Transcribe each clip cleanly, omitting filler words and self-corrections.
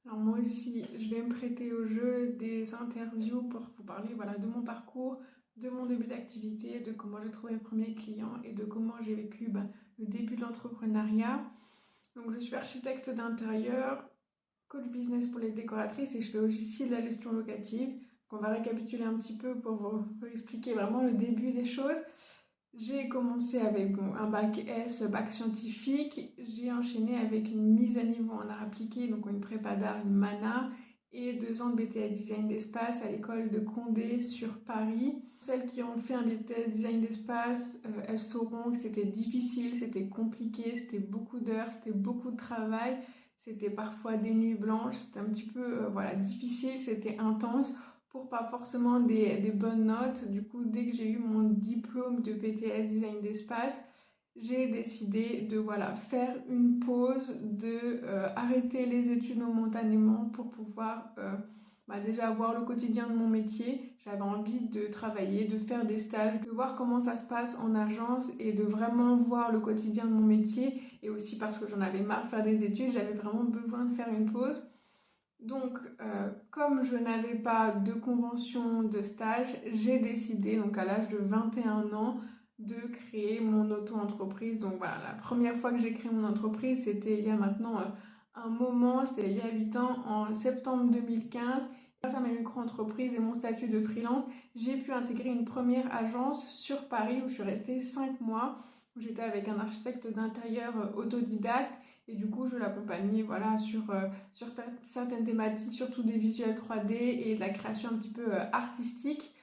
Alors moi aussi, je vais me prêter au jeu des interviews pour vous parler voilà, de mon parcours, de mon début d'activité, de comment j'ai trouvé mes premiers clients et de comment j'ai vécu le début de l'entrepreneuriat. Donc je suis architecte d'intérieur, coach business pour les décoratrices et je fais aussi de la gestion locative. Donc on va récapituler un petit peu pour vous expliquer vraiment le début des choses. J'ai commencé avec un bac S, bac scientifique. J'ai enchaîné avec une mise à niveau en art appliqué, donc une prépa d'art, une MANA, et 2 ans de BTS design d'espace à l'école de Condé sur Paris. Celles qui ont fait un BTS design d'espace, elles sauront que c'était difficile, c'était compliqué, c'était beaucoup d'heures, c'était beaucoup de travail. C'était parfois des nuits blanches, c'était un petit peu voilà, difficile, c'était intense pour pas forcément des bonnes notes. Du coup, dès que j'ai eu mon diplôme de BTS Design d'espace, j'ai décidé de voilà, faire une pause, de arrêter les études momentanément pour pouvoir déjà voir le quotidien de mon métier. J'avais envie de travailler, de faire des stages, de voir comment ça se passe en agence et de vraiment voir le quotidien de mon métier. Et aussi parce que j'en avais marre de faire des études, j'avais vraiment besoin de faire une pause. Donc, comme je n'avais pas de convention de stage, j'ai décidé, donc à l'âge de 21 ans, de créer mon auto-entreprise. Donc voilà, la première fois que j'ai créé mon entreprise, c'était il y a maintenant un moment, c'était il y a 8 ans, en septembre 2015. Grâce à ma micro-entreprise et mon statut de freelance, j'ai pu intégrer une première agence sur Paris où je suis restée 5 mois, où j'étais avec un architecte d'intérieur autodidacte. Et du coup, je l'accompagnais voilà, sur certaines thématiques, surtout des visuels 3D et de la création un petit peu artistique.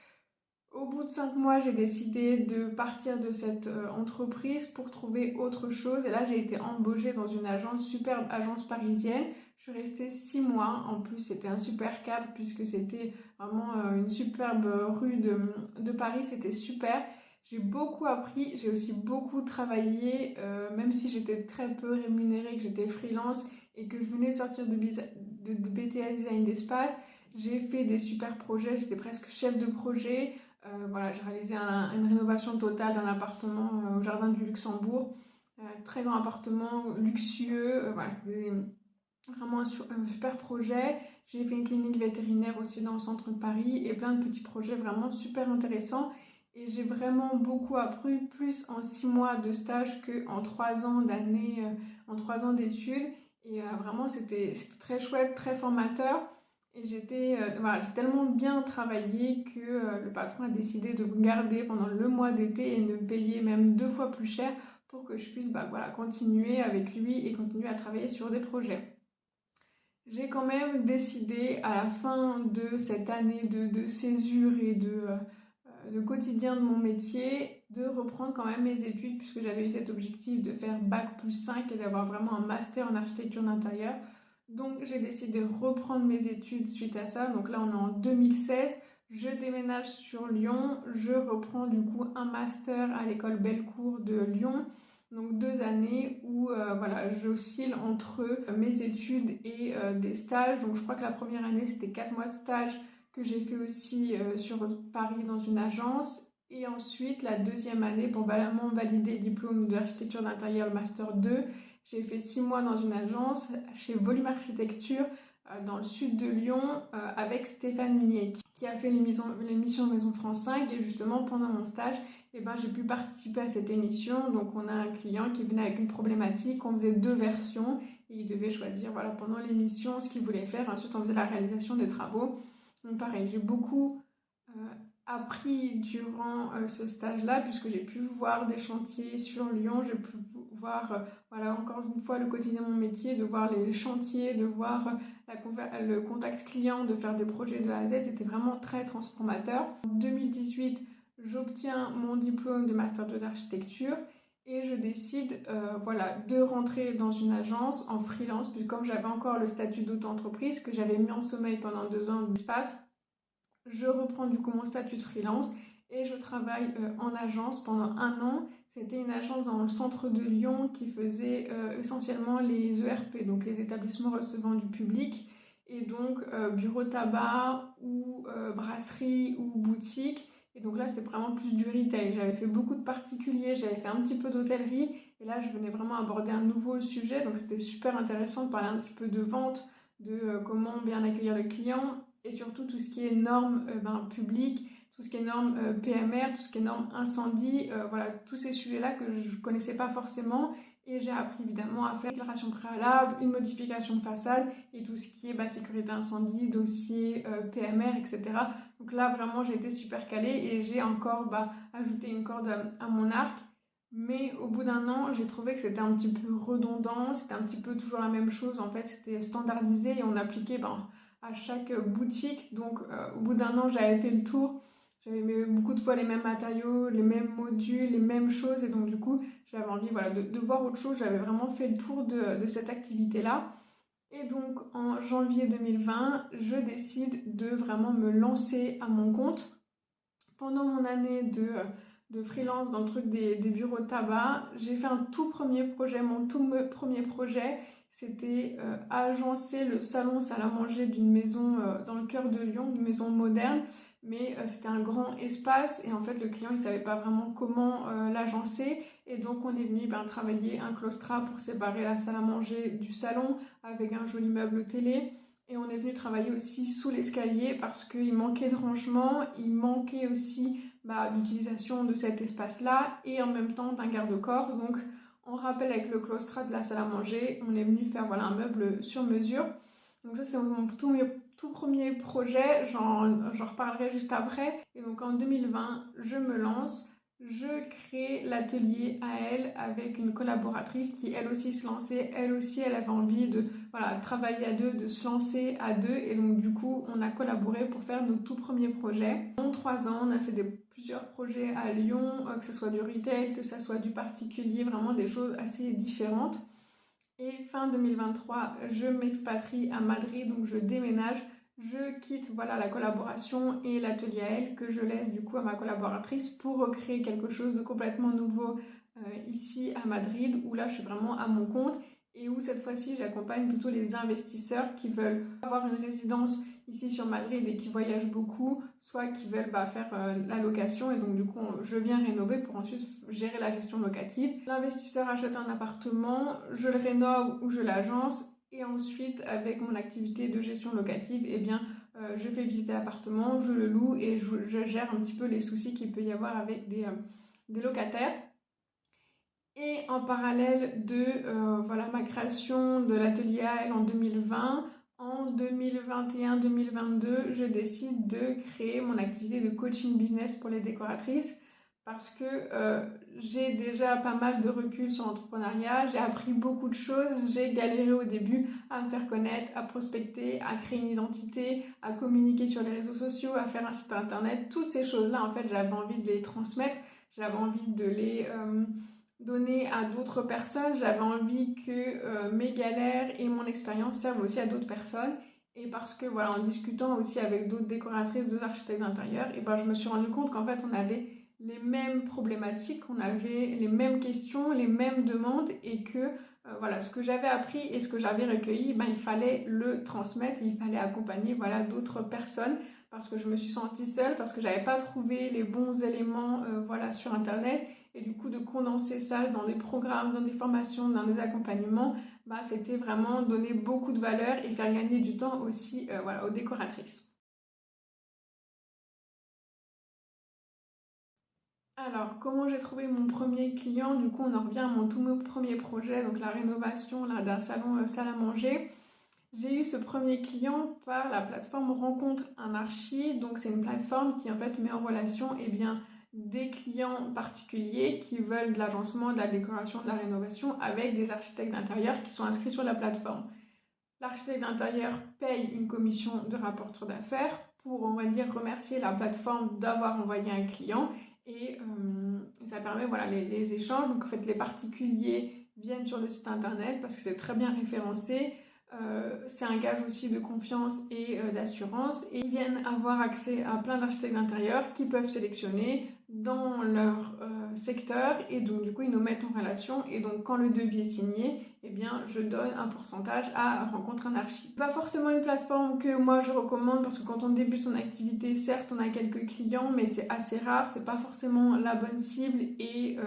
Au bout de 5 mois, j'ai décidé de partir de cette entreprise pour trouver autre chose. Et là, j'ai été embauchée dans une agence, superbe agence parisienne. Je suis restée 6 mois. En plus, c'était un super cadre puisque c'était vraiment une superbe rue de Paris. C'était super. J'ai beaucoup appris, j'ai aussi beaucoup travaillé, même si j'étais très peu rémunérée, que j'étais freelance et que je venais de sortir de BTS Design d'espace. J'ai fait des super projets, j'étais presque chef de projet. Voilà, j'ai réalisé une rénovation totale d'un appartement au jardin du Luxembourg. Très grand appartement, luxueux. Voilà, c'était vraiment un super projet. J'ai fait une clinique vétérinaire aussi dans le centre de Paris et plein de petits projets vraiment super intéressants. Et j'ai vraiment beaucoup appris, plus en 6 mois de stage qu'en 3 ans d'année, en 3 ans d'études. Et vraiment, c'était très chouette, très formateur. Et voilà, j'ai tellement bien travaillé que le patron a décidé de me garder pendant le mois d'été et de me payer même 2 fois plus cher pour que je puisse voilà, continuer avec lui et continuer à travailler sur des projets. J'ai quand même décidé à la fin de cette année de césure et de quotidien de mon métier de reprendre quand même mes études puisque j'avais eu cet objectif de faire bac plus 5 et d'avoir vraiment un master en architecture d'intérieur. Donc j'ai décidé de reprendre mes études suite à ça. Donc là on est en 2016. Je déménage sur Lyon. Je reprends du coup un master à l'école Bellecour de Lyon. Donc 2 années où voilà, j'oscille entre mes études et des stages. Donc je crois que la première année c'était 4 mois de stage que j'ai fait aussi sur Paris dans une agence. Et ensuite la deuxième année pour vraiment valider le diplôme d'architecture d'intérieur, le master 2, j'ai fait 6 mois dans une agence chez Volume Architecture dans le sud de Lyon avec Stéphane Millet qui a fait l'émission Maison France 5 et justement pendant mon stage j'ai pu participer à cette émission. Donc on a un client qui venait avec une problématique, on faisait 2 versions et il devait choisir voilà, pendant l'émission ce qu'il voulait faire. Ensuite on faisait la réalisation des travaux. Donc pareil, j'ai beaucoup appris durant ce stage-là puisque j'ai pu voir des chantiers sur Lyon, j'ai pu voir voilà, encore une fois le quotidien de mon métier, de voir les chantiers, de voir le contact client, de faire des projets de A à Z. C'était vraiment très transformateur. En 2018, j'obtiens mon diplôme de master 2 d'architecture et je décide voilà, de rentrer dans une agence en freelance, puisque comme j'avais encore le statut d'auto-entreprise que j'avais mis en sommeil pendant 2 ans d'espace, je reprends du coup mon statut de freelance et je travaille en agence pendant 1 an. C'était une agence dans le centre de Lyon qui faisait essentiellement les ERP, donc les établissements recevant du public, et donc bureau tabac ou brasserie ou boutique. Et donc là, c'était vraiment plus du retail. J'avais fait beaucoup de particuliers, j'avais fait un petit peu d'hôtellerie. Et là, je venais vraiment aborder un nouveau sujet. Donc c'était super intéressant de parler un petit peu de vente, de comment bien accueillir le client et surtout tout ce qui est normes publiques, tout ce qui est normes PMR, tout ce qui est normes incendie, voilà, tous ces sujets-là que je ne connaissais pas forcément. Et j'ai appris évidemment à faire une déclaration préalable, une modification de façade et tout ce qui est sécurité incendie, dossier PMR, etc. Donc là, vraiment, j'ai été super calée et j'ai encore ajouté une corde à mon arc. Mais au bout d'un an, j'ai trouvé que c'était un petit peu redondant, c'était un petit peu toujours la même chose. En fait, c'était standardisé et on appliquait à chaque boutique. Donc au bout d'un an, j'avais fait le tour. J'avais mis beaucoup de fois les mêmes matériaux, les mêmes modules, les mêmes choses. Et donc du coup, j'avais envie de voir autre chose. J'avais vraiment fait le tour de cette activité-là. Et donc en janvier 2020, je décide de vraiment me lancer à mon compte. Pendant mon année de freelance dans le truc des bureaux de tabac, j'ai fait un tout premier projet. Mon tout premier projet, c'était agencer le salon salle à manger d'une maison dans le cœur de Lyon, une maison moderne. Mais c'était un grand espace et en fait le client il savait pas vraiment comment l'agencer. Et donc on est venu travailler un claustrat pour séparer la salle à manger du salon avec un joli meuble télé. Et on est venu travailler aussi sous l'escalier parce qu'il manquait de rangement, il manquait aussi d'utilisation de cet espace-là et en même temps d'un garde-corps. Donc en rappel avec le claustrat de la salle à manger, on est venu faire un meuble sur mesure. Donc ça c'est mon tout premier projet, j'en reparlerai juste après. Et donc en 2020, je me lance. Je crée l'atelier à elle avec une collaboratrice qui elle aussi se lançait, elle aussi elle avait envie de travailler à deux, de se lancer à deux et donc du coup on a collaboré pour faire nos tout premiers projets. En 3 ans on a fait plusieurs projets à Lyon, que ce soit du retail, que ce soit du particulier, vraiment des choses assez différentes. Et fin 2023 je m'expatrie à Madrid, donc je déménage. Je quitte la collaboration et l'atelier à elle que je laisse du coup à ma collaboratrice pour recréer quelque chose de complètement nouveau ici à Madrid où là je suis vraiment à mon compte et où cette fois-ci j'accompagne plutôt les investisseurs qui veulent avoir une résidence ici sur Madrid et qui voyagent beaucoup, soit qui veulent faire la location et donc du coup je viens rénover pour ensuite gérer la gestion locative. L'investisseur achète un appartement, je le rénove ou je l'agence. Et ensuite, avec mon activité de gestion locative, je fais visiter l'appartement, je le loue et je gère un petit peu les soucis qu'il peut y avoir avec des locataires. Et en parallèle de ma création de l'atelier à elle en 2020, en 2021-2022, je décide de créer mon activité de coaching business pour les décoratrices parce que j'ai déjà pas mal de recul sur l'entrepreneuriat, j'ai appris beaucoup de choses, j'ai galéré au début à me faire connaître, à prospecter, à créer une identité, à communiquer sur les réseaux sociaux, à faire un site internet. Toutes ces choses-là, en fait, j'avais envie de les transmettre, j'avais envie de les donner à d'autres personnes, j'avais envie que mes galères et mon expérience servent aussi à d'autres personnes. Et parce que en discutant aussi avec d'autres décoratrices, d'autres architectes d'intérieur, je me suis rendu compte qu'en fait on avait les mêmes problématiques, on avait les mêmes questions, les mêmes demandes et que ce que j'avais appris et ce que j'avais recueilli, il fallait le transmettre, il fallait accompagner d'autres personnes parce que je me suis sentie seule, parce que j'avais pas trouvé les bons éléments sur internet et du coup de condenser ça dans des programmes, dans des formations, dans des accompagnements, c'était vraiment donner beaucoup de valeur et faire gagner du temps aussi aux décoratrices. Alors, comment j'ai trouvé mon premier client? Du coup, on en revient à mon tout premier projet, donc la rénovation d'un salon salle à manger. J'ai eu ce premier client par la plateforme Rencontre un Archi. Donc, c'est une plateforme qui en fait met en relation des clients particuliers qui veulent de l'agencement, de la décoration, de la rénovation avec des architectes d'intérieur qui sont inscrits sur la plateforme. L'architecte d'intérieur paye une commission de rapporteur d'affaires pour, on va dire, remercier la plateforme d'avoir envoyé un client et ça permet les échanges. Donc en fait les particuliers viennent sur le site internet parce que c'est très bien référencé. C'est un gage aussi de confiance et d'assurance et ils viennent avoir accès à plein d'architectes d'intérieur qui peuvent sélectionner dans leur secteur et donc du coup ils nous mettent en relation et donc quand le devis est signé, je donne un pourcentage à Rencontre un Archi. Pas forcément une plateforme que moi je recommande parce que quand on débute son activité, certes on a quelques clients mais c'est assez rare, c'est pas forcément la bonne cible et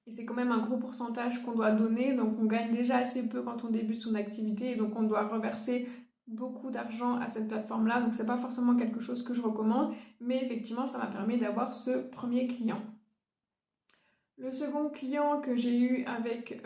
c'est quand même un gros pourcentage qu'on doit donner, donc on gagne déjà assez peu quand on débute son activité et donc on doit reverser beaucoup d'argent à cette plateforme-là, donc c'est pas forcément quelque chose que je recommande, mais effectivement, ça m'a permis d'avoir ce premier client. Le second client que j'ai eu avec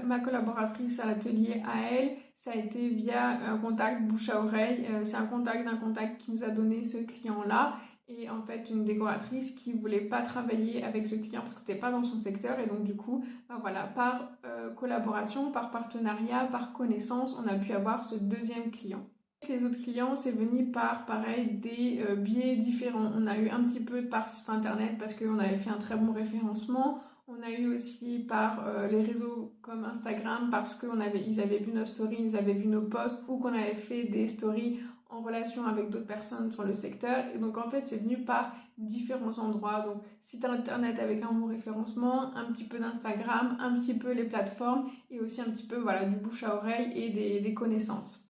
ma collaboratrice à l'atelier à elle, ça a été via un contact bouche à oreille. C'est un contact d'un contact qui nous a donné ce client-là. Et en fait, une décoratrice qui voulait pas travailler avec ce client parce que c'était pas dans son secteur. Et donc du coup, ben voilà, par collaboration, par partenariat, par connaissance, on a pu avoir ce deuxième client. Les autres clients, c'est venu par, pareil, des biais différents. On a eu un petit peu par site internet parce qu'on avait fait un très bon référencement. On a eu aussi par les réseaux comme Instagram parce qu'ils avaient vu nos stories, ils avaient vu nos posts ou qu'on avait fait des stories en relation avec d'autres personnes sur le secteur. Et donc en fait, c'est venu par différents endroits. Donc site internet avec un bon référencement, un petit peu d'Instagram, un petit peu les plateformes et aussi un petit peu voilà, du bouche à oreille et des connaissances.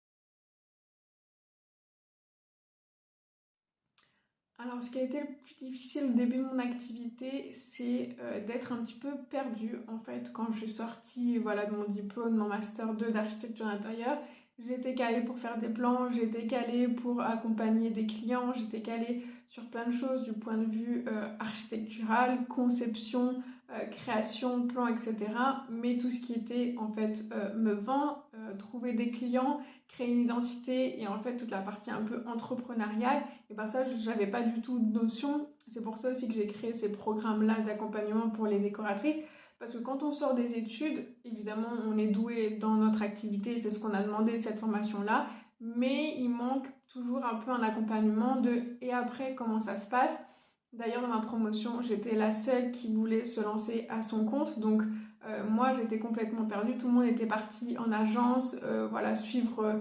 Alors, ce qui a été le plus difficile au début de mon activité, c'est d'être un petit peu perdue. En fait, quand je suis sortie voilà, de mon diplôme, mon master 2 d'architecture d'intérieur, j'étais calée pour faire des plans, j'étais calée pour accompagner des clients, j'étais calée sur plein de choses du point de vue architectural, conception, création, plan, etc. Mais tout ce qui était en fait me vend, trouver des clients, créer une identité et en fait toute la partie un peu entrepreneuriale, et ben ça, j'avais pas du tout de notion. C'est pour ça aussi que j'ai créé ces programmes-là d'accompagnement pour les décoratrices. Parce que quand on sort des études, évidemment, on est doué dans notre activité, c'est ce qu'on a demandé de cette formation-là, mais il manque toujours un peu un accompagnement de et après, comment ça se passe. D'ailleurs, dans ma promotion, j'étais la seule qui voulait se lancer à son compte, donc moi, j'étais complètement perdue. Tout le monde était parti en agence, voilà, suivre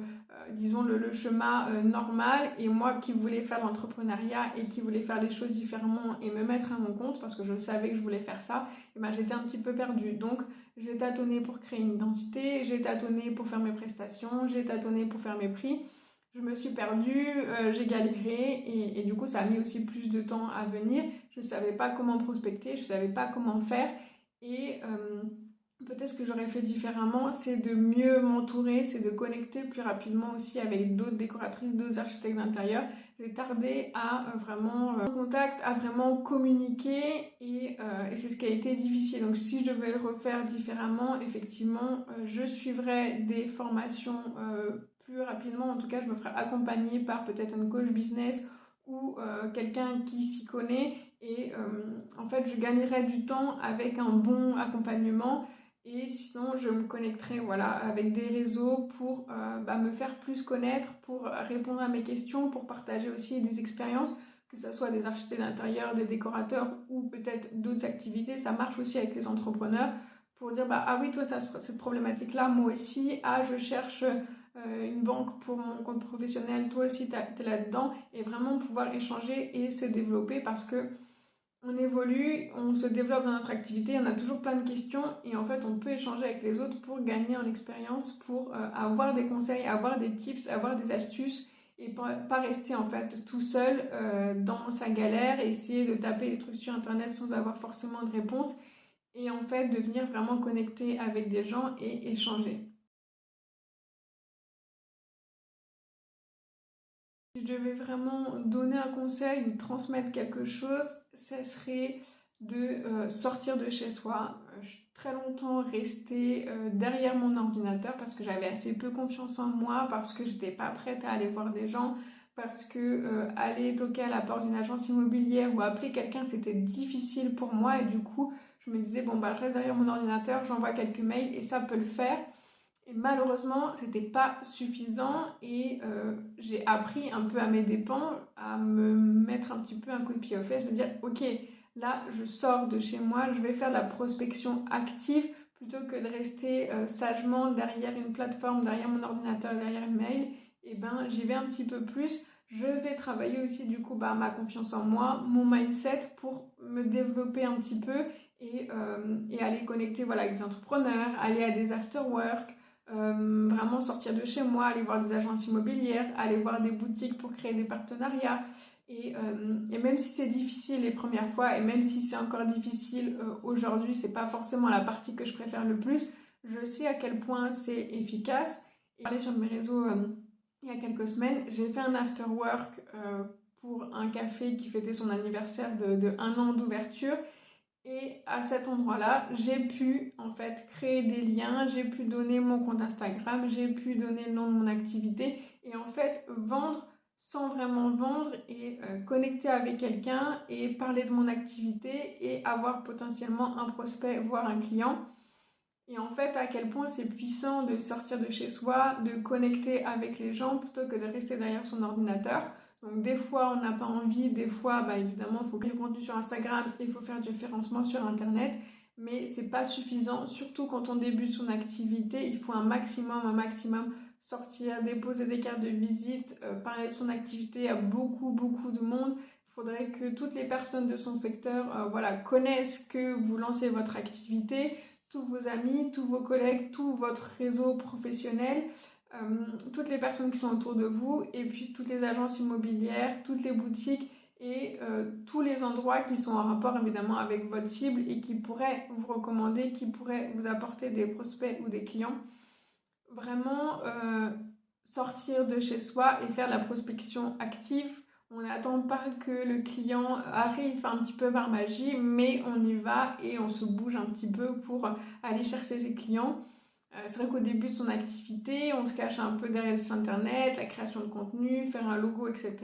disons, le chemin normal. Et moi qui voulais faire l'entrepreneuriat et qui voulais faire les choses différemment et me mettre à mon compte parce que je savais que je voulais faire ça, et ben, j'étais un petit peu perdue. Donc j'ai tâtonné pour créer une identité, j'ai tâtonné pour faire mes prestations, j'ai tâtonné pour faire mes prix. Je me suis perdue, j'ai galéré et du coup ça a mis aussi plus de temps à venir. Je ne savais pas comment prospecter, je ne savais pas comment faire et peut-être ce que j'aurais fait différemment, c'est de mieux m'entourer, c'est de connecter plus rapidement aussi avec d'autres décoratrices, d'autres architectes d'intérieur. J'ai tardé à vraiment contact, à vraiment communiquer et c'est ce qui a été difficile. Donc si je devais le refaire différemment, effectivement, je suivrais des formations plus rapidement. En tout cas, je me ferais accompagner par peut-être un coach business ou quelqu'un qui s'y connaît et en fait je gagnerais du temps avec un bon accompagnement. Et sinon, je me connecterai voilà, avec des réseaux pour me faire plus connaître, pour répondre à mes questions, pour partager aussi des expériences, que ce soit des architectes d'intérieur, des décorateurs ou peut-être d'autres activités. Ça marche aussi avec les entrepreneurs pour dire ah oui, toi, tu as cette problématique-là, moi aussi. Ah, je cherche une banque pour mon compte professionnel, toi aussi, tu es là-dedans. Et vraiment pouvoir échanger et se développer parce que on évolue, on se développe dans notre activité, on a toujours plein de questions et en fait on peut échanger avec les autres pour gagner en expérience, pour avoir des conseils, avoir des tips, avoir des astuces et pas rester en fait tout seul dans sa galère et essayer de taper des trucs sur internet sans avoir forcément de réponse et en fait de venir vraiment connecter avec des gens et échanger. Si je devais vraiment donner un conseil ou transmettre quelque chose, ce serait de sortir de chez soi. Je suis très longtemps restée derrière mon ordinateur parce que j'avais assez peu confiance en moi, parce que j'étais pas prête à aller voir des gens, parce que aller toquer à la porte d'une agence immobilière ou appeler quelqu'un, c'était difficile pour moi et du coup, je me disais, bon, bah, je reste derrière mon ordinateur, j'envoie quelques mails et ça peut le faire. Et malheureusement, c'était pas suffisant et j'ai appris un peu à mes dépens à me mettre un petit peu un coup de pied aux fesses, me dire ok, là je sors de chez moi, je vais faire de la prospection active plutôt que de rester sagement derrière une plateforme, derrière mon ordinateur, derrière une mail. Et ben j'y vais un petit peu plus. Je vais travailler aussi du coup ma confiance en moi, mon mindset pour me développer un petit peu et aller connecter voilà, avec des entrepreneurs, aller à des after-work. Vraiment sortir de chez moi, aller voir des agences immobilières, aller voir des boutiques pour créer des partenariats. Et même si c'est difficile les premières fois, et même si c'est encore difficile aujourd'hui, c'est pas forcément la partie que je préfère le plus, je sais à quel point c'est efficace. Et parler sur mes réseaux il y a quelques semaines, j'ai fait un after work pour un café qui fêtait son anniversaire de 1 an d'ouverture. Et à cet endroit-là, j'ai pu en fait créer des liens, j'ai pu donner mon compte Instagram, j'ai pu donner le nom de mon activité et en fait vendre sans vraiment vendre et connecter avec quelqu'un et parler de mon activité et avoir potentiellement un prospect, voire un client. Et en fait, à quel point c'est puissant de sortir de chez soi, de connecter avec les gens plutôt que de rester derrière son ordinateur. Donc des fois, on n'a pas envie, des fois, évidemment, il faut créer du contenu sur Instagram, il faut faire du référencement sur Internet, mais c'est pas suffisant, surtout quand on débute son activité, il faut un maximum sortir, déposer des cartes de visite, parler de son activité à beaucoup de monde. Il faudrait que toutes les personnes de son secteur connaissent que vous lancez votre activité, tous vos amis, tous vos collègues, tout votre réseau professionnel, toutes les personnes qui sont autour de vous et puis toutes les agences immobilières, toutes les boutiques et tous les endroits qui sont en rapport évidemment avec votre cible et qui pourraient vous recommander, qui pourraient vous apporter des prospects ou des clients. Vraiment sortir de chez soi et faire de la prospection active. On n'attend pas que le client arrive un petit peu par magie, mais on y va et on se bouge un petit peu pour aller chercher ses clients. C'est vrai qu'au début de son activité, on se cache un peu derrière le site internet, la création de contenu, faire un logo, etc.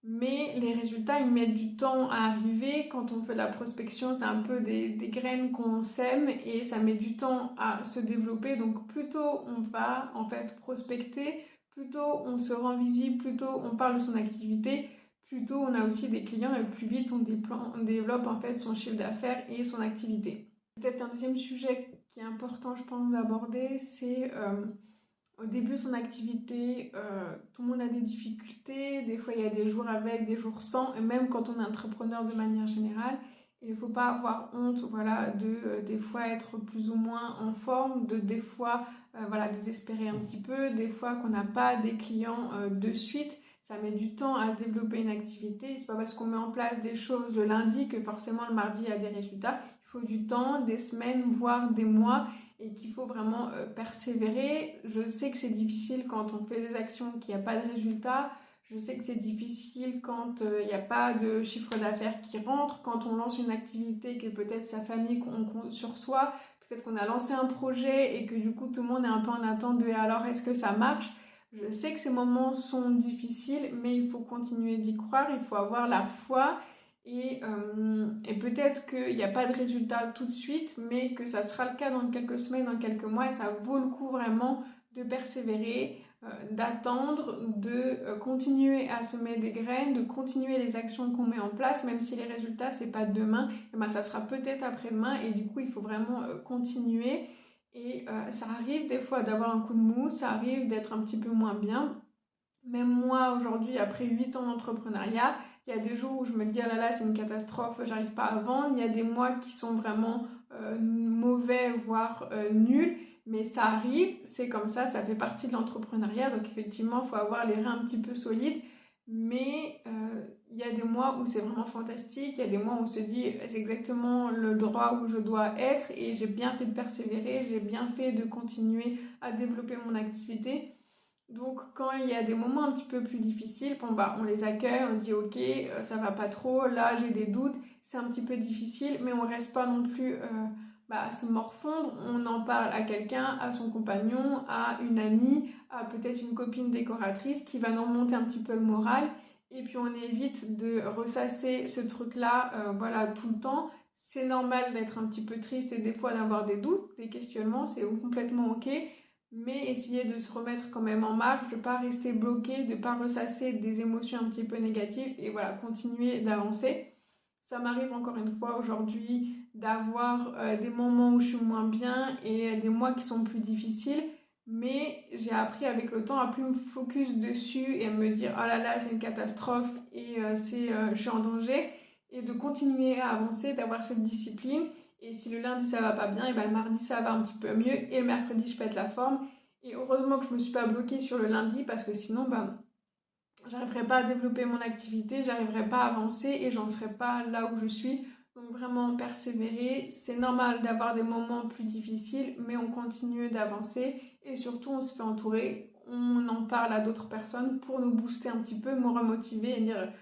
Mais les résultats, ils mettent du temps à arriver. Quand on fait de la prospection, c'est un peu des graines qu'on sème et ça met du temps à se développer. Donc plus tôt on va en fait prospecter, plus tôt on se rend visible, plus tôt on parle de son activité, plus tôt on a aussi des clients et plus vite on développe en fait son chiffre d'affaires et son activité. Peut-être un deuxième sujet qui est important, je pense, d'aborder, c'est au début de son activité, tout le monde a des difficultés. Des fois, il y a des jours avec, des jours sans. Et même quand on est entrepreneur de manière générale, il ne faut pas avoir honte de des fois être plus ou moins en forme, de des fois désespérer un petit peu, des fois qu'on n'a pas des clients de suite. Ça met du temps à se développer une activité. C'est pas parce qu'on met en place des choses le lundi que forcément le mardi il y a des résultats. Il faut du temps, des semaines, voire des mois et qu'il faut vraiment persévérer. Je sais que c'est difficile quand on fait des actions qu'il n'y a pas de résultat. Je sais que c'est difficile quand il n'y a pas de chiffre d'affaires qui rentre, quand on lance une activité que peut-être sa famille compte sur soi, peut-être qu'on a lancé un projet et que du coup tout le monde est un peu en attente de alors est-ce que ça marche? Je sais que ces moments sont difficiles, mais il faut continuer d'y croire, il faut avoir la foi et peut-être qu'il n'y a pas de résultat tout de suite, mais que ça sera le cas dans quelques semaines, dans quelques mois, et ça vaut le coup vraiment de persévérer, d'attendre, de continuer à semer des graines, de continuer les actions qu'on met en place, même si les résultats, c'est pas demain, et ben, ça sera peut-être après-demain, et du coup, il faut vraiment continuer. Et ça arrive des fois d'avoir un coup de mou, ça arrive d'être un petit peu moins bien. Même moi, aujourd'hui, après 8 ans d'entrepreneuriat, il y a des jours où je me dis, ah là là, c'est une catastrophe, j'arrive pas à vendre. Il y a des mois qui sont vraiment mauvais, voire nuls. Mais ça arrive, c'est comme ça fait partie de l'entrepreneuriat. Donc effectivement, il faut avoir les reins un petit peu solides. Mais il y a des mois où c'est vraiment fantastique. Il y a des mois où on se dit, c'est exactement le droit où je dois être. Et j'ai bien fait de persévérer, j'ai bien fait de continuer à développer mon activité. Donc quand il y a des moments un petit peu plus difficiles, on les accueille, on dit ok, ça va pas trop, là j'ai des doutes, c'est un petit peu difficile, mais on reste pas non plus à se morfondre, on en parle à quelqu'un, à son compagnon, à une amie, à peut-être une copine décoratrice qui va nous remonter un petit peu le moral, et puis on évite de ressasser ce truc-là tout le temps. C'est normal d'être un petit peu triste et des fois d'avoir des doutes, des questionnements, c'est complètement ok, mais essayer de se remettre quand même en marche, de ne pas rester bloqué, de ne pas ressasser des émotions un petit peu négatives et voilà, continuer d'avancer. Ça m'arrive encore une fois aujourd'hui d'avoir des moments où je suis moins bien et des mois qui sont plus difficiles, mais j'ai appris avec le temps à plus me focus dessus et à me dire oh là là c'est une catastrophe et je suis en danger et de continuer à avancer, d'avoir cette discipline. Et si le lundi ça va pas bien, et ben le mardi ça va un petit peu mieux et le mercredi je pète la forme. Et heureusement que je me suis pas bloquée sur le lundi parce que sinon j'arriverais pas à développer mon activité, j'arriverais pas à avancer et j'en serais pas là où je suis. Donc vraiment persévérer, c'est normal d'avoir des moments plus difficiles, mais on continue d'avancer et surtout on se fait entourer, on en parle à d'autres personnes pour nous booster un petit peu, me remotiver et dire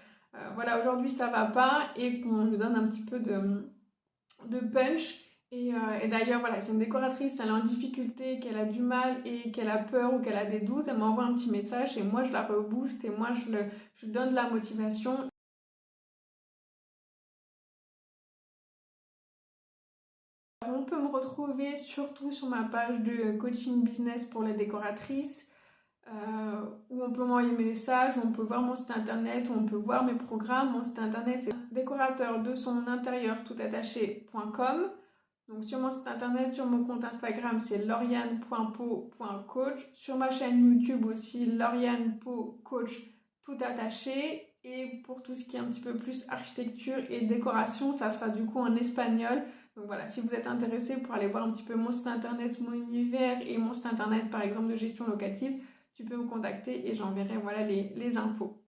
voilà aujourd'hui ça va pas et qu'on nous donne un petit peu de punch. Et d'ailleurs, voilà, c'est une décoratrice, elle est en difficulté, qu'elle a du mal et qu'elle a peur ou qu'elle a des doutes, elle m'envoie un petit message et moi je la rebooste et moi je donne de la motivation. On peut me retrouver surtout sur ma page de coaching business pour les décoratrices, où on peut m'envoyer mes messages, où on peut voir mon site internet, où on peut voir mes programmes. Mon site internet c'est décorateur de son intérieur toutattaché.com. Donc sur mon site internet, sur mon compte Instagram, c'est lauriane.po.coach. Sur ma chaîne YouTube aussi, lauriane.po.coach tout attaché. Et pour tout ce qui est un petit peu plus architecture et décoration, ça sera du coup en espagnol. Donc voilà, si vous êtes intéressé pour aller voir un petit peu mon site internet, mon univers et mon site internet par exemple de gestion locative, tu peux me contacter et j'enverrai voilà les infos.